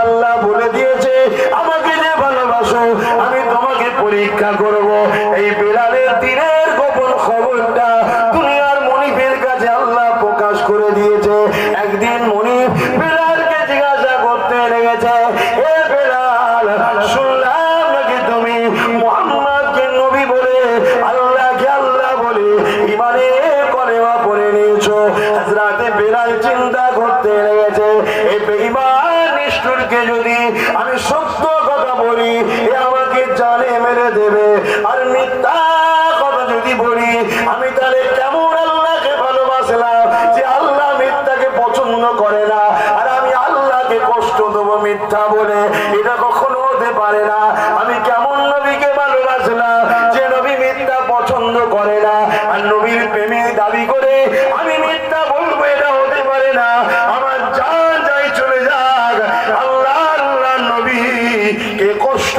আল্লাহ বলে দিয়েছে আমাকে যে ভালোবাসো আমি তোমাকে পরীক্ষা করব। এই বেলালের দিনের গোপন খবরটা দুনিয়ার মনিবের কাছে আল্লাহ প্রকাশ করে দিয়েছে। একদিন মনিব বেলালকে জিজ্ঞাসা করতে লেগেছে, এ বেলাল, শুনলাম নাকি তুমি মুহাম্মদকে নবী বলে আল্লাহকে আল্লাহ বলে ইমানে কলেমা পড়ে নিয়েছো। হযরতে বেলাল চিন্তা করতে লেগেছে, এই বেঈমান নিষ্ঠুরকে যদি আমি সত্য কথা বলি এ আমাকে জানে মেরে দেবে, আর মিথ্যা কথা যদি বলি আমি তাহলে কেমন আল্লাহকে ভালোবাসলাম যে আল্লাহ মিথ্যাকে পছন্দ করে না, আর আমি আল্লাহকে কষ্ট দেবো মিথ্যা বলে, এটা কখনো হতে পারে না। আমি কেমন নবীকে ভালোবাসলাম যে নবী মিথ্যা পছন্দ করে না, আর নবীর প্রেমী দাবি করে আমি মিথ্যা বলবো, এটা হতে পারে না। আমার জান যাই চলে যাক, আল্লাহ নবী কে কষ্ট